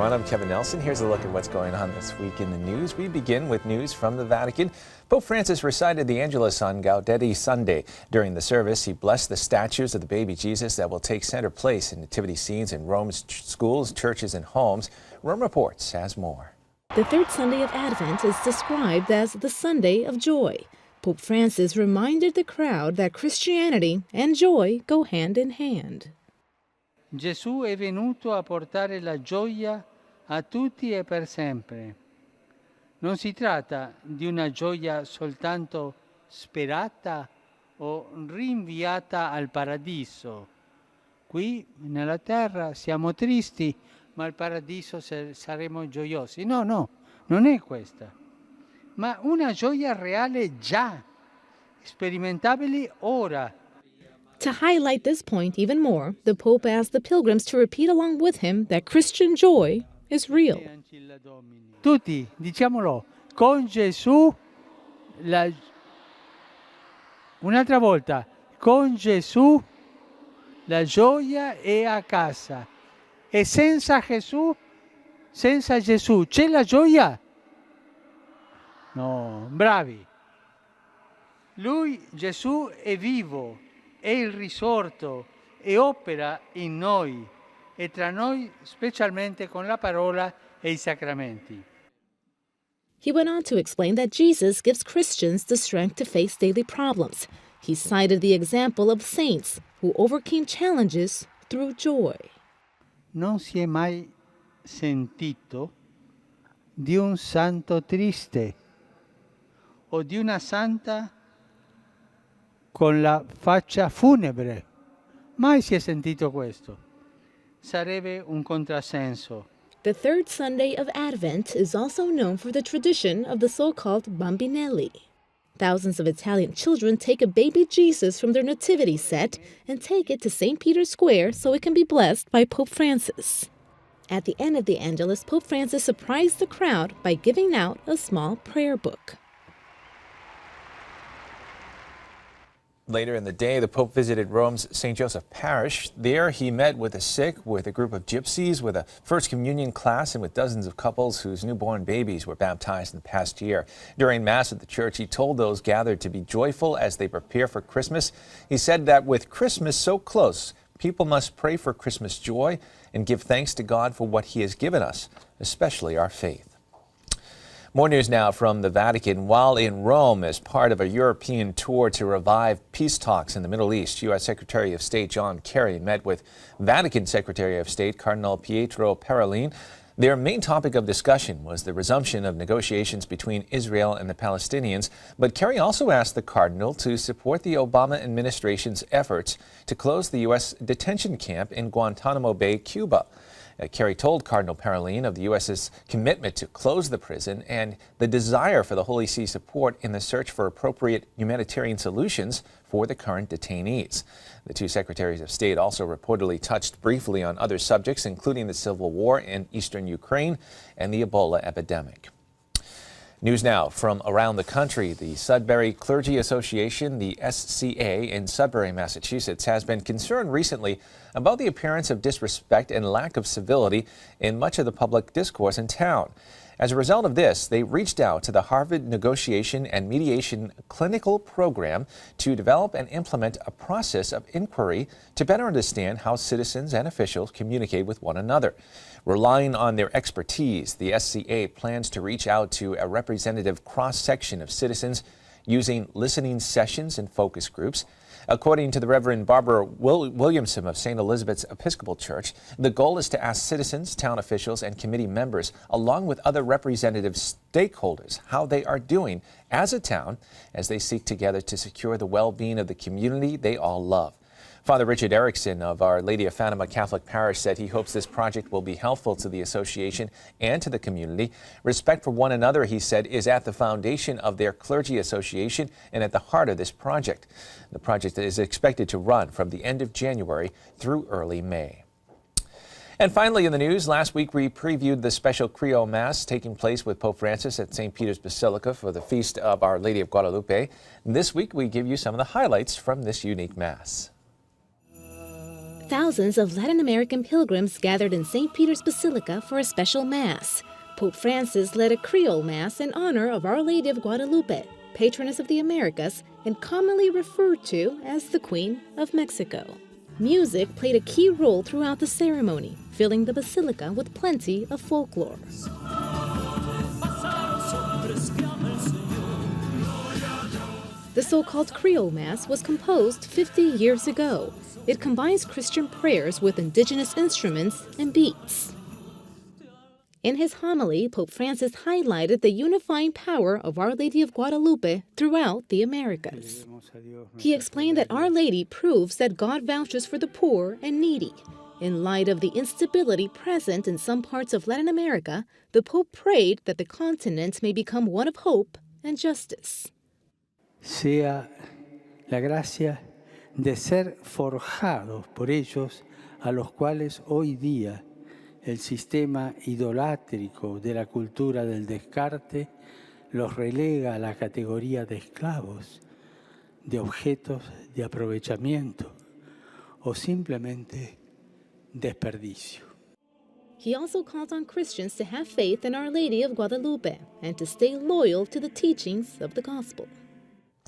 everyone. I'm Kevin Nelson. Here's a look at what's going on this week in the news. We begin with news from the Vatican. Pope Francis recited the Angelus on Gaudete Sunday. During the service, he blessed the statues of the baby Jesus that will take center place in nativity scenes in Rome's schools, churches, and homes. Rome Reports has more. The third Sunday of Advent is described as the Sunday of joy. Pope Francis reminded the crowd that Christianity and joy go hand in hand. Gesù è venuto a portare la gioia a tutti e per sempre. Non si tratta di una gioia soltanto sperata o rinviata al paradiso. Qui nella terra siamo tristi, ma al paradiso saremo gioiosi. No, non è questa. Ma una gioia reale già, sperimentabile ora. To highlight this point even more, the Pope asked the pilgrims to repeat along with him that Christian joy is real. Tutti, diciamolo, con Gesù, un'altra volta, con Gesù la gioia è a casa. E senza Gesù c'è la gioia? No, bravi. Lui, Gesù, è vivo. È il risorto e opera in noi e tra noi, specialmente con la parola e i sacramenti. He went on to explain that Jesus gives Christians the strength to face daily problems. He cited the example of saints who overcame challenges through joy. Non si è mai sentito di un santo triste o di una santa con la faccia funebre. Mai si è sentito questo. Sarebbe un contrassenso. The third Sunday of Advent is also known for the tradition of the so-called bambinelli. Thousands of Italian children take a baby Jesus from their nativity set and take it to St. Peter's Square so it can be blessed by Pope Francis. At the end of the Angelus, Pope Francis surprised the crowd by giving out a small prayer book. Later in the day, the Pope visited Rome's St. Joseph Parish. There, he met with the sick, with a group of gypsies, with a First Communion class, and with dozens of couples whose newborn babies were baptized in the past year. During Mass at the church, he told those gathered to be joyful as they prepare for Christmas. He said that with Christmas so close, people must pray for Christmas joy and give thanks to God for what He has given us, especially our faith. More news now from the Vatican. While in Rome as part of a European tour to revive peace talks in the Middle East, U.S. Secretary of State John Kerry met with Vatican Secretary of State Cardinal Pietro Parolin. Their main topic of discussion was the resumption of negotiations between Israel and the Palestinians, but Kerry also asked the Cardinal to support the Obama administration's efforts to close the U.S. detention camp in Guantanamo Bay, Cuba. Kerry told Cardinal Parolin of the U.S.'s commitment to close the prison and the desire for the Holy See support in the search for appropriate humanitarian solutions for the current detainees. The two secretaries of state also reportedly touched briefly on other subjects, including the civil war in eastern Ukraine and the Ebola epidemic. News now from around the country. The Sudbury Clergy Association, the SCA, in Sudbury, Massachusetts, has been concerned recently about the appearance of disrespect and lack of civility in much of the public discourse in town. As a result of this, they reached out to the Harvard Negotiation and Mediation Clinical Program to develop and implement a process of inquiry to better understand how citizens and officials communicate with one another. Relying on their expertise, the SCA plans to reach out to a representative cross-section of citizens using listening sessions and focus groups. According to the Reverend Barbara Williamson of St. Elizabeth's Episcopal Church, the goal is to ask citizens, town officials, and committee members, along with other representative stakeholders, how they are doing as a town as they seek together to secure the well-being of the community they all love. Father Richard Erickson of Our Lady of Fatima Catholic Parish said he hopes this project will be helpful to the association and to the community. Respect for one another, he said, is at the foundation of their clergy association and at the heart of this project. The project is expected to run from the end of January through early May. And finally in the news, last week we previewed the special Creole Mass taking place with Pope Francis at St. Peter's Basilica for the Feast of Our Lady of Guadalupe. This week we give you some of the highlights from this unique Mass. Thousands of Latin American pilgrims gathered in St. Peter's Basilica for a special Mass. Pope Francis led a Creole Mass in honor of Our Lady of Guadalupe, patroness of the Americas, and commonly referred to as the Queen of Mexico. Music played a key role throughout the ceremony, filling the basilica with plenty of folklore. The so-called Creole Mass was composed 50 years ago. It combines Christian prayers with indigenous instruments and beats. In his homily, Pope Francis highlighted the unifying power of Our Lady of Guadalupe throughout the Americas. He explained that Our Lady proves that God vouches for the poor and needy. In light of the instability present in some parts of Latin America, the Pope prayed that the continent may become one of hope and justice. Sea la gracia de ser forjados por ellos a los cuales hoy día el sistema idolátrico de la cultura del descarte los relega a la categoría de esclavos, de objetos de aprovechamiento o simplemente desperdicio. He also called on Christians to have faith in Our Lady of Guadalupe and to stay loyal to the teachings of the gospel.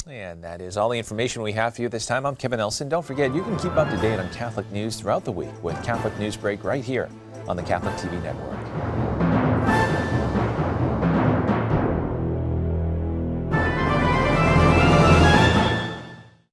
And that is all the information we have for you this time. I'm Kevin Nelson. Don't forget, you can keep up to date on Catholic news throughout the week with Catholic Newsbreak right here on the Catholic TV Network.